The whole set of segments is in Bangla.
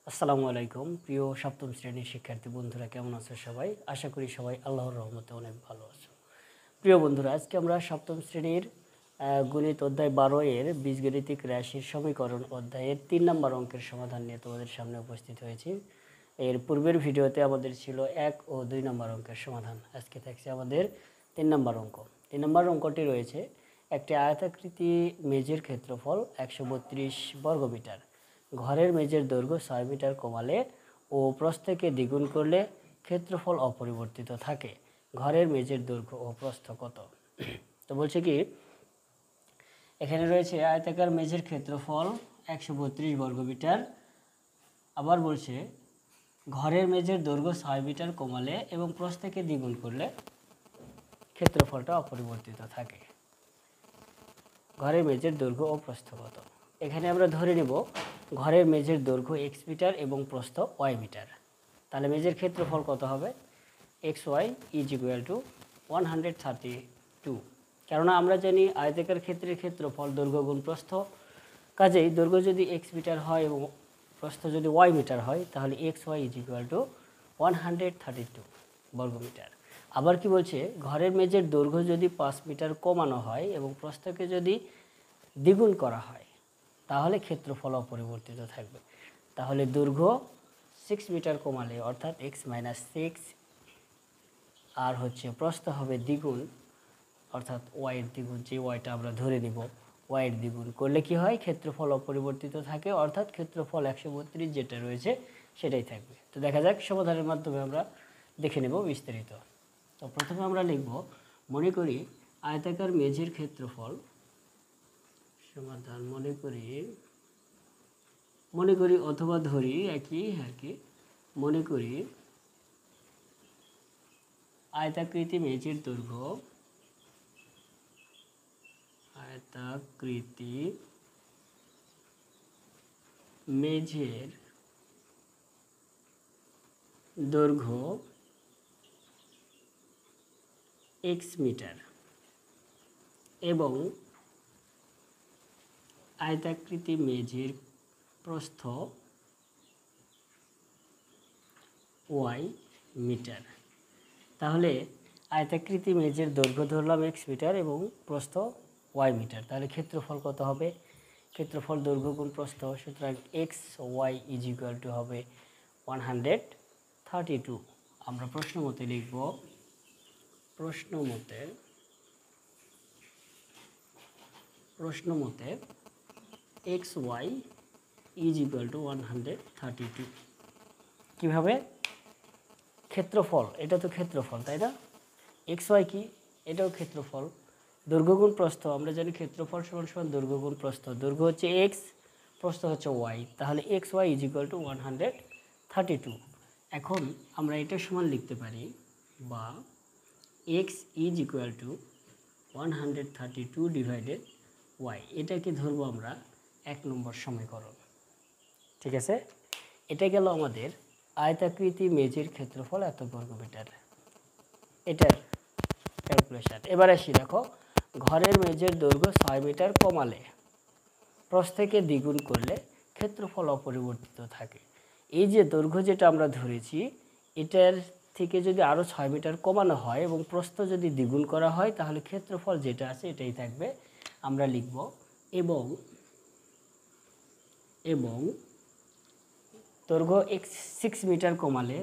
আসসালামু আলাইকুম প্রিয় সপ্তম শ্রেণীর শিক্ষার্থী বন্ধুরা, কেমন আছো সবাই? আশা করি সবাই আল্লাহর রহমতে অনেক ভালো আছো। প্রিয় বন্ধুরা, আজকে আমরা সপ্তম শ্রেণীর গণিত অধ্যায় 12 এর বীজগণিতিক রাশির সমীকরণ অধ্যায়ের 3 নম্বর অঙ্কের সমাধান নিয়ে তোমাদের সামনে উপস্থিত হয়েছি। এর পূর্বের ভিডিওতে আমাদের ছিল 1 ও 2 নম্বর অঙ্কের সমাধান। আজকে থাকছে আমাদের 3 নম্বর অঙ্ক। 3 নম্বর অঙ্কটি রয়েছে, একটি আয়তাকৃতি মেঝের ক্ষেত্রফল 132 বর্গমিটার। ঘরের মেঝের দৈর্ঘ্য 6 মিটার কমালে ও প্রস্থকে দ্বিগুণ করলে ক্ষেত্রফল অপরিবর্তিত থাকে। ঘরের মেঝের দৈর্ঘ্য ও প্রস্থ কত? তো বলছে কি, এখানে রয়েছে আয়তাকার মেঝের ক্ষেত্রফল 132 বর্গমিটার। আবার বলছে ঘরের মেঝের দৈর্ঘ্য 6 মিটার কমালে এবং প্রস্থকে দ্বিগুণ করলে ক্ষেত্রফলটা অপরিবর্তিত থাকে। ঘরের মেঝের দৈর্ঘ্য ও প্রস্থ কত? এখানে আমরা ধরে নেব ঘরের মেঝের দৈর্ঘ্য x মিটার এবং প্রস্থ y মিটার। তাহলে মেঝের ক্ষেত্রফল কত হবে? xy is equal to 132। কেননা আমরা জানি আয়তাকার ক্ষেত্রের ক্ষেত্রফল দৈর্ঘ্য গুণ প্রস্থ। কাজেই দৈর্ঘ্য যদি x মিটার হয় এবং প্রস্থ যদি y মিটার হয়, তাহলে xy ইজ ইকুয়াল টু 132 বর্গমিটার। আবার কি বলছে, ঘরের মেঝের দৈর্ঘ্য যদি 5 মিটার কমানো হয় এবং প্রস্থকে যদি দ্বিগুণ করা হয়, তাহলে ক্ষেত্রফল অপরিবর্তিত থাকবে। তাহলে দৈর্ঘ্য 6 মিটার কমালে অর্থাৎ x-6 আর প্রস্থ হবে দ্বিগুণ অর্থাৎ y এর দ্বিগুণ, যে yটা আমরা ধরে নিব y এর দ্বিগুণ করলে কি হয়, ক্ষেত্রফল অপরিবর্তিত থাকে, অর্থাৎ ক্ষেত্রফল 132 যেটা রয়েছে সেটাই থাকবে। তো দেখা যাক, সমাধানের মাধ্যমে আমরা দেখে নেব বিস্তারিত। তো প্রথমে আমরা লিখব, মনে করি আয়তাকার মেঝের ক্ষেত্রফল সমাধান মনে করি অথবা ধরি একই আর কি। মনে করি আয়তাকৃতি মেঝের দৈর্ঘ্য x মিটার এবং আয়তাকৃতি মেঝের প্রস্থ y মিটার। তাহলে আয়তাকৃতি মেঝের দৈর্ঘ্য ধরলাম x মিটার এবং প্রস্থ y মিটার। তাহলে ক্ষেত্রফল কত হবে? ক্ষেত্রফল দৈর্ঘ্য গুণ প্রস্থ, সুতরাং xy ইজ ইকুয়াল টু হবে 132। আমরা প্রশ্ন মতে লিখব, প্রশ্ন মতে xy ইজ ইকুয়াল টু 132। কীভাবে? ক্ষেত্রফল, এটা তো ক্ষেত্রফল, তাই না? xy কি? এটাও ক্ষেত্রফল। দৈর্ঘ্য গুণ প্রস্থ, আমরা জানি ক্ষেত্রফল সমান সমান দৈর্ঘ্য গুণ প্রস্থ। দৈর্ঘ্য হচ্ছে x, প্রস্থ হচ্ছে y, তাহলে xy ইজ ইকুয়াল টু 132। এখন আমরা এটা সমান লিখতে পারি, বা x is equal to 132 divided y। এটাকে ধরবো আমরা 1 নম্বর সমীকরণ। ঠিক আছে, এটা গেল আমাদের আয়তাকৃতি মেঝের ক্ষেত্রফল এত বর্গমিটার, এটার ক্যালকুলেশন। এবার আসি, দেখো ঘরের মেঝের দৈর্ঘ্য 6 মিটার কমালে প্রস্থকে দ্বিগুণ করলে ক্ষেত্রফল অপরিবর্তিত থাকে। এই যে দৈর্ঘ্য যেটা আমরা ধরেছি, এটার থেকে যদি আরও 6 মিটার কমানো হয় এবং প্রস্থ যদি দ্বিগুণ করা হয়, তাহলে ক্ষেত্রফল যেটা আছে এটাই থাকবে। আমরা লিখব এবং দৈর্ঘ্য x 6 মিটার কমালে,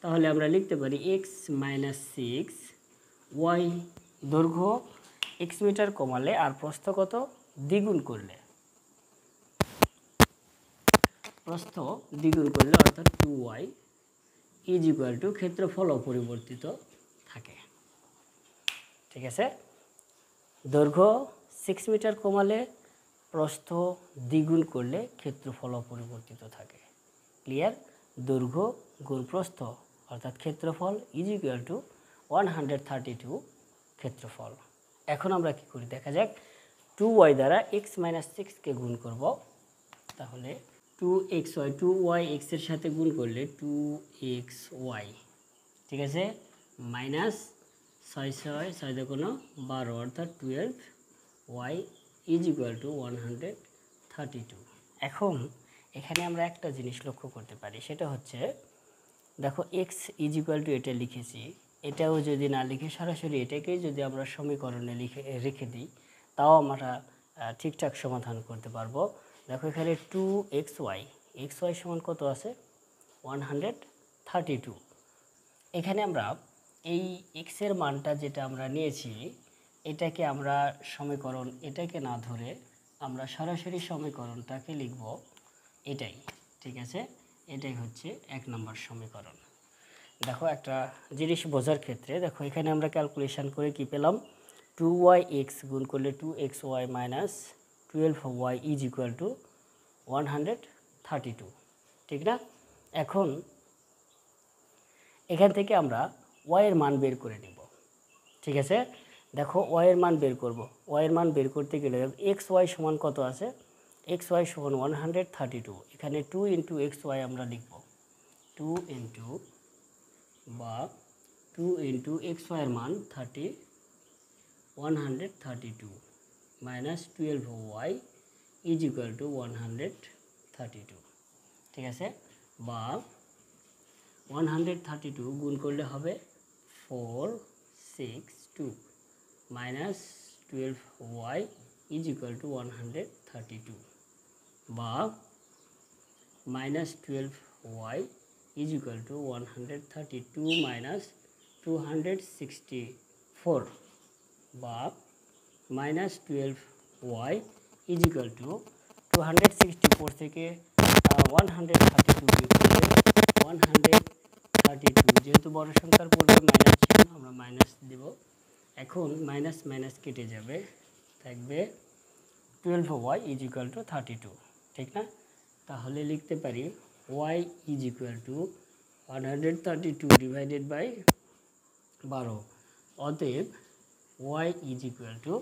তাহলে আমরা লিখতে পারি x-6 y। দৈর্ঘ্য x মিটার কমালে আর প্রস্থ কত? দ্বিগুণ করলে, অর্থাৎ 2y ইজ ইকুয়াল টু ক্ষেত্রফল অপরিবর্তিত থাকে। ঠিক আছে, দৈর্ঘ্য 6 মিটার কমালে প্রস্থ দ্বিগুণ করলে ক্ষেত্রফল অপরিবর্তিত থাকে। ক্লিয়ার? দৈর্ঘ্য গুণ প্রস্থ অর্থাৎ ক্ষেত্রফল ইজ ইকুয়াল টু 132 ক্ষেত্রফল। এখন আমরা কি করি দেখা যাক। 2y দ্বারা x-6কে গুণ করব, তাহলে 2y x এর সাথে গুণ করলে 2xy। ঠিক আছে, মাইনাস 6 দেখুন 12 অর্থাৎ 12y ইজ ইকুয়াল টু 132। এখন এখানে আমরা একটা জিনিস লক্ষ্য করতে পারি, সেটা হচ্ছে দেখো এক্স ইজ ইকুয়াল টু এটা লিখেছি, এটাও যদি না লিখে সরাসরি এটাকেই যদি আমরা সমীকরণে রেখে দিই, তাও আমরা ঠিকঠাক সমাধান করতে পারবো। দেখো এখানে 2xy সমান কত আছে? 132। এখানে আমরা এই এক্সের মানটা যেটা আমরা নিয়েছি, এটাকে আমরা সমীকরণ এটাকে না ধরে আমরা সরাসরি সমীকরণটাকে লিখব এটাই, ঠিক আছে? এটাই হচ্ছে 1 নম্বর সমীকরণ। দেখো একটা জিনিস বোঝার ক্ষেত্রে দেখো এখানে আমরা ক্যালকুলেশন করে কি পেলাম, 2yx গুণ করলে 2xy minus 12y is equal to 132, ঠিক না? এখন এখান থেকে আমরা y এর মান বের করে নেব, ঠিক আছে? দেখো y এর মান বের করব, y এর মান বের করতে গেলে xy সমান কত আছে? xy সমান 132। এখানে 2 ইন্টু xy আমরা লিখব, 2 ইন্টু বা 2 ইন্টু xy এর মান 132 minus 12y is equal to 132, ঠিক আছে? বা 132 গুণ করলে হবে 462 minus 12y is equal to 132, বা minus 12y is equal to 132 minus 264, বা minus 12y is equal two 264 থেকে 132 বিয়োগ করলে 132, যেহেতু বড় সংখ্যার পূর্বে মাইনাস ছিল আমরা মাইনাস দেব। এখন মাইনাস মাইনাস কেটে যাবে, থাকবে 12y ইজ ইকুয়াল টু 32, ঠিক না? তাহলে লিখতে পারি y is equal to 132 divided by 12। অতএব y ইজ ইকুয়াল টু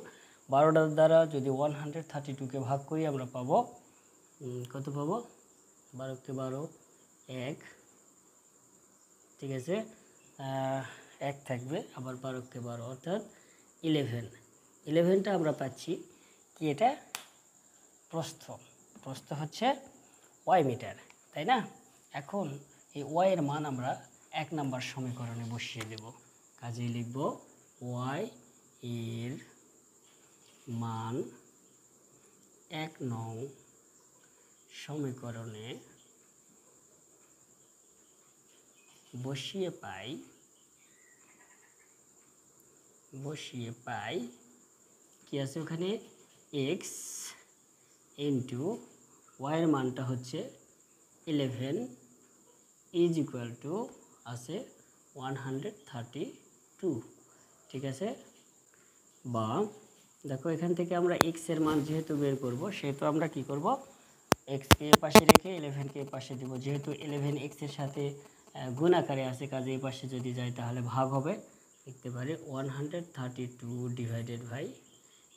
12টার দ্বারা যদি 132কে ভাগ করি আমরা পাবো কত পাবো? 12কে 12 1, ঠিক আছে? 1 থাকবে, আবার 12কে 12 অর্থাৎ 11টা আমরা পাচ্ছি কি? এটা প্রস্থ হচ্ছে y মিটার, তাই না? এখন এই y এর মান আমরা 1 নম্বর সমীকরণে বসিয়ে দেব, কাজেই লিখব y এর মান 1 নং সমীকরণে বসিয়ে পাই কি আছে ওখানে? x ইন্টু y এর মানটা হচ্ছে 11 ইজ ইকুয়াল টু আছে 132, ঠিক আছে? বা দেখো এখান থেকে আমরা x এর মান যেহেতু বের করব, সেহেতু আমরা কি করব? x কে পাশে রেখে 11 কে পাশে দেব, যেহেতু 11 x এর সাথে গুণ আকারে আছে, কাজে এই পাশে যদি যায় তাহলে ভাগ হবে, লিখতে পারি 132 ডিভাইডেড বাই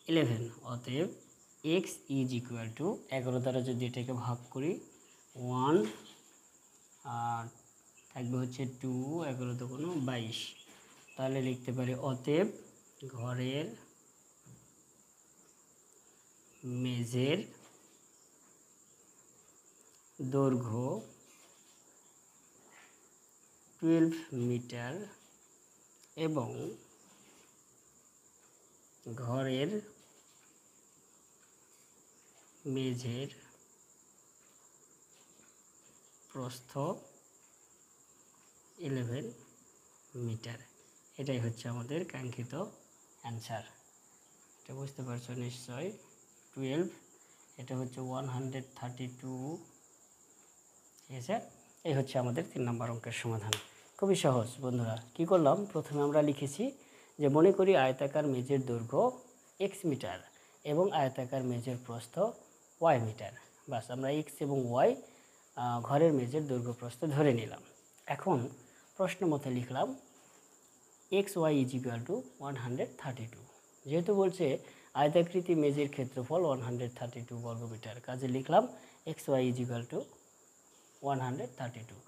11। অতএব x ইজ ইকুয়াল টু 11 দ্বারা যদি এটাকে ভাগ করি 1 আর থাকবে হচ্ছে 2, 11 তো কোনো 22, তাহলে লিখতে পারি অতএব ঘরের মেঝের দৈর্ঘ্য 12 মিটার এবং ঘরের মেঝের প্রস্থ 11 মিটার। এটাই হচ্ছে আমাদের কাঙ্ক্ষিত অ্যান্সার। এটা বুঝতে পারছো নিশ্চয়? 12, এটা হচ্ছে 132, ঠিক আছে? এই হচ্ছে আমাদের 3 নম্বর অঙ্কের সমাধান। খুবই সহজ বন্ধুরা। কি করলাম? প্রথমে আমরা লিখেছি যে মনে করি আয়তাকার মেঝের দৈর্ঘ্য x মিটার এবং আয়তাকার মেঝের প্রস্থ y মিটার। বাস, আমরা x এবং y ঘরের মেঝের দৈর্ঘ্য প্রস্থ ধরে নিলাম। এখন প্রশ্ন মতে লিখলাম xy ইজ ইকুয়াল টু 132। যেহেতু বলছে আয়তাকৃতি মেঝের ক্ষেত্রফল 132 বর্গমিটার, কাজে লিখলাম xy ইজ ইকুয়াল টু 132।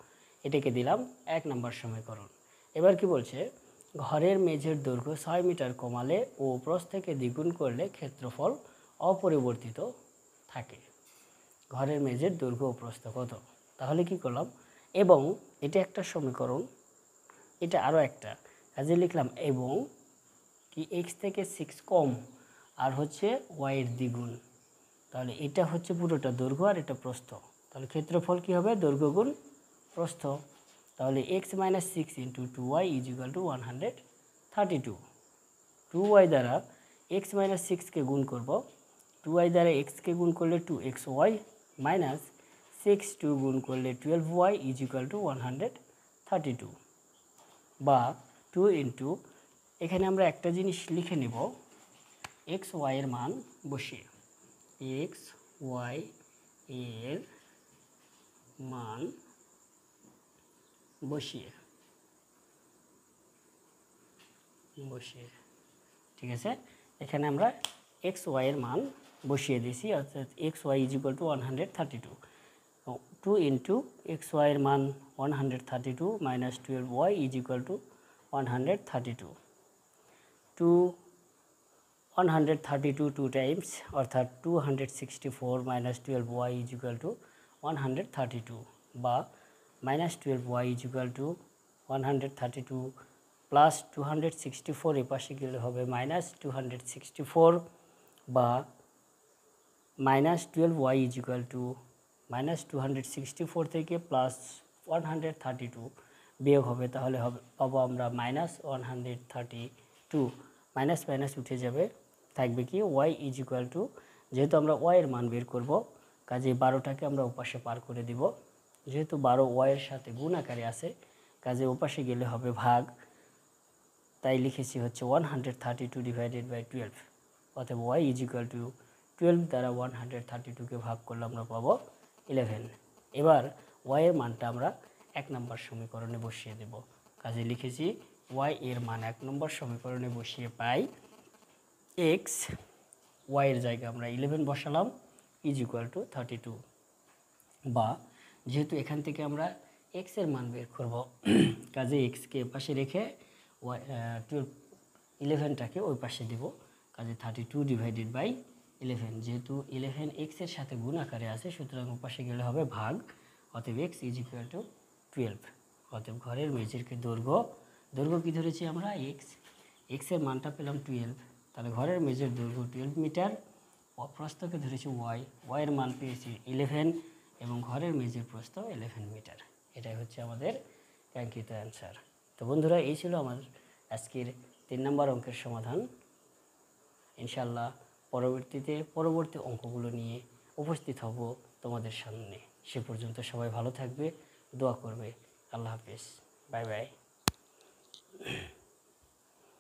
এটাকে দিলাম 1 নম্বর সমীকরণ। এবার কি বলছে? ঘরের মেঝের দৈর্ঘ্য 6 মিটার কমালে ও প্রস্থ থেকে দ্বিগুণ করলে ক্ষেত্রফল অপরিবর্তিত থাকে। ঘরের মেঝের দৈর্ঘ্য ও প্রস্থ কত। তাহলে কি করলাম, এবং এটা একটা সমীকরণ, এটা আরও একটা, কাজে লিখলাম এবং কি x থেকে 6 কম আর হচ্ছে y এর দ্বিগুণ। তাহলে এটা হচ্ছে পুরোটা দৈর্ঘ্য আর এটা প্রস্থ। তাহলে ক্ষেত্রফল কি হবে, দৈর্ঘ্য গুণ প্রস্থ। তাহলে x - 6 × 2y = 132। 2y দ্বারা x - 6কে গুণ করব, 2y দ্বারা x-কে গুণ করলে 2xy মাইনাস 6 2 গুণ করলে 12y = 132, বা 2 ইন্টু, এখানে আমরা একটা জিনিস লিখে নেব, এক্স ওয়াই এর মান বসিয়ে, এক্স ওয়াই এর মান বসিয়ে ঠিক আছে। এখানে আমরা এক্স ওয়াই এর মান বসিয়ে দিয়েছি, অর্থাৎ x y = 132। 2 into x y এর মান 132 মাইনাস 12y = 132। 132 2 টাইমস, অর্থাৎ 264 মাইনাস 12y = 132, বা মাইনাস 12y = 132 প্লাস 264 এ পাশে গেলে হবে মাইনাস 264, বা মাইনাস 12y = মাইনাস 264 থেকে প্লাস 132 বিয়োগ হবে, তাহলে হবে পাবো আমরা মাইনাস 132। মাইনাস মাইনাস উঠে যাবে, থাকবে কি y = যেহেতু আমরা y এর মান বের করব, কাজে 12টাকে আমরা ওপাশে পার করে দিব, যেহেতু 12 y এর সাথে গুণ আকারে আছে, কাজে ওপাশে গেলে হবে ভাগ, তাই লিখেছি হচ্ছে 132 / 12। অতএব y = 12 দ্বারা 132কে ভাগ করলে আমরা পাবো 11। এবার y এর মানটা আমরা 1 নম্বর সমীকরণে বসিয়ে দেব, কাজে লিখেছি y এর মান 1 নম্বর সমীকরণে বসিয়ে পাই x, y এর জায়গায় আমরা 11 বসালাম, = 32, বা যেহেতু এখান থেকে আমরা x এর মান বের করব, কাজে x-কে পাশে রেখে 11টাকে ওই পাশে দিব, কাজে 32 / 11। যেহেতু 11 x এর সাথে গুণ আকারে আছে, সুতরাং পাশে গেলে হবে ভাগ, অতএব x = 12। অতএব ঘরের মেঝের দৈর্ঘ্য কি ধরেছি আমরা, x এর মানটা পেলাম 12, তাহলে ঘরের মেঝের দৈর্ঘ্য 12 মিটার, প্রস্থকে ধরেছি y এর মান পেয়েছি 11, এবং ঘরের মেঝের প্রস্থ 11 মিটার। এটাই হচ্ছে আমাদের কাঙ্ক্ষিত অ্যান্সার। তো বন্ধুরা, এই ছিল আমার আজকের 3 নম্বর অঙ্কের সমাধান। ইনশাআল্লাহ পরবর্তী অঙ্কগুলো নিয়ে উপস্থিত হব তোমাদের সামনে। সে পর্যন্ত সবাই ভালো থাকবে, দোয়া করবে। আল্লাহ হাফেজ, বাই বাই।